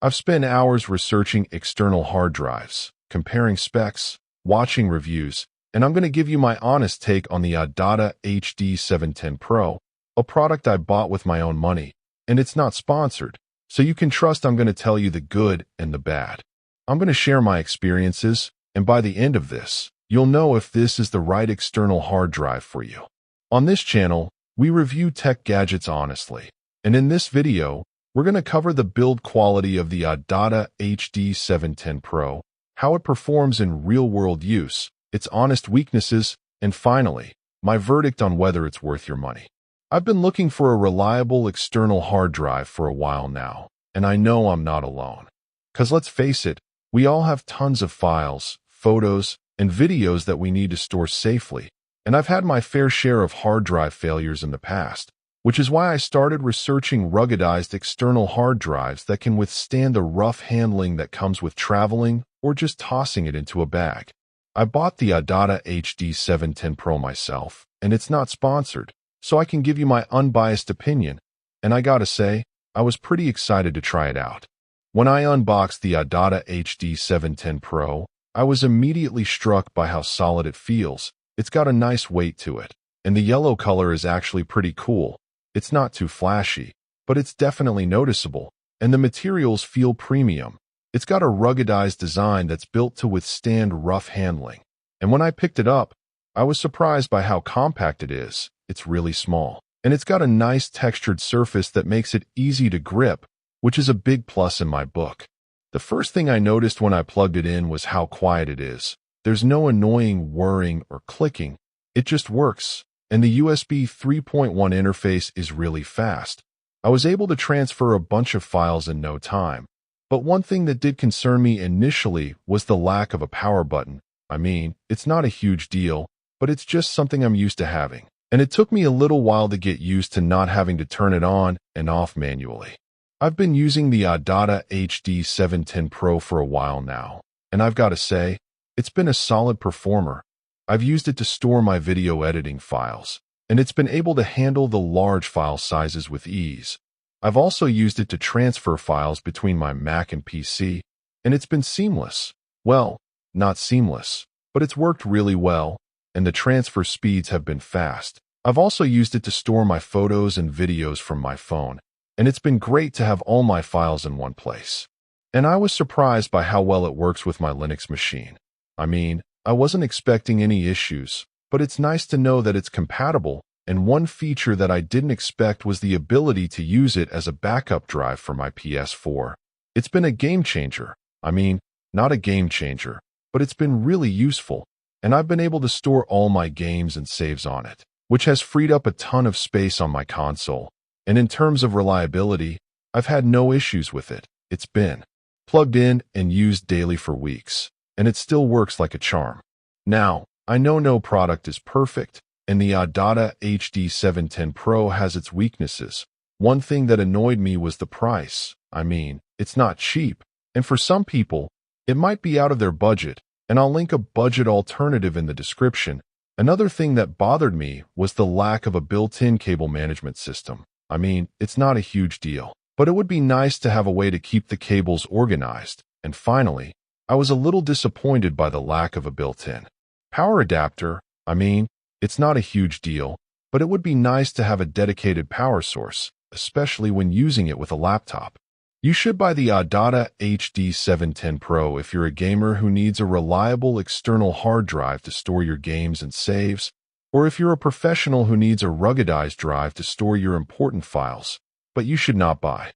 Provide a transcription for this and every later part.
I've spent hours researching external hard drives, comparing specs, watching reviews, and I'm going to give you my honest take on the ADATA HD710 Pro, a product I bought with my own money, and it's not sponsored, so you can trust I'm going to tell you the good and the bad. I'm going to share my experiences, and by the end of this, you'll know if this is the right external hard drive for you. On this channel, we review tech gadgets honestly, and in this video, we're going to cover the build quality of the ADATA HD710 Pro, how it performs in real-world use, its honest weaknesses, and finally, my verdict on whether it's worth your money. I've been looking for a reliable external hard drive for a while now, and I know I'm not alone. 'Cause let's face it, we all have tons of files, photos, and videos that we need to store safely, and I've had my fair share of hard drive failures in the past, which is why I started researching ruggedized external hard drives that can withstand the rough handling that comes with traveling or just tossing it into a bag. I bought the ADATA HD710 Pro myself, and it's not sponsored, so I can give you my unbiased opinion, and I gotta say, I was pretty excited to try it out. When I unboxed the ADATA HD710 Pro, I was immediately struck by how solid it feels. It's got a nice weight to it, and the yellow color is actually pretty cool. It's not too flashy, but it's definitely noticeable, and the materials feel premium. It's got a ruggedized design that's built to withstand rough handling, and when I picked it up, I was surprised by how compact it is. It's really small, and it's got a nice textured surface that makes it easy to grip, which is a big plus in my book. The first thing I noticed when I plugged it in was how quiet it is. There's no annoying whirring or clicking. It just works, and the USB 3.1 interface is really fast. I was able to transfer a bunch of files in no time, but one thing that did concern me initially was the lack of a power button. I mean, it's not a huge deal, but it's just something I'm used to having, and it took me a little while to get used to not having to turn it on and off manually. I've been using the ADATA HD710 Pro for a while now, and I've got to say, it's been a solid performer. I've used it to store my video editing files, and it's been able to handle the large file sizes with ease. I've also used it to transfer files between my Mac and PC, and it's been seamless. Well, not seamless, but it's worked really well, and the transfer speeds have been fast. I've also used it to store my photos and videos from my phone, and it's been great to have all my files in one place. And I was surprised by how well it works with my Linux machine. I mean, I wasn't expecting any issues, but it's nice to know that it's compatible, and one feature that I didn't expect was the ability to use it as a backup drive for my PS4. It's been a game changer. I mean, not a game changer, but it's been really useful, and I've been able to store all my games and saves on it, which has freed up a ton of space on my console. And in terms of reliability, I've had no issues with it. It's been plugged in and used daily for weeks, and it still works like a charm. Now, I know no product is perfect, and the ADATA HD710 Pro has its weaknesses. One thing that annoyed me was the price. I mean, it's not cheap, and for some people, it might be out of their budget, and I'll link a budget alternative in the description. Another thing that bothered me was the lack of a built-in cable management system. I mean, it's not a huge deal, but it would be nice to have a way to keep the cables organized. And finally, I was a little disappointed by the lack of a built-in power adapter. I mean, it's not a huge deal, but it would be nice to have a dedicated power source, especially when using it with a laptop. You should buy the ADATA HD710 Pro if you're a gamer who needs a reliable external hard drive to store your games and saves, or if you're a professional who needs a ruggedized drive to store your important files. But you should not buy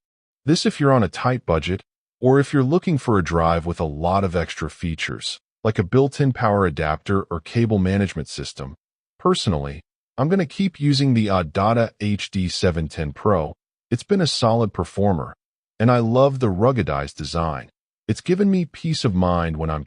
this if you're on a tight budget, or if you're looking for a drive with a lot of extra features, like a built-in power adapter or cable management system. Personally, I'm going to keep using the ADATA HD710 Pro. It's been a solid performer, and I love the ruggedized design. It's given me peace of mind when I'm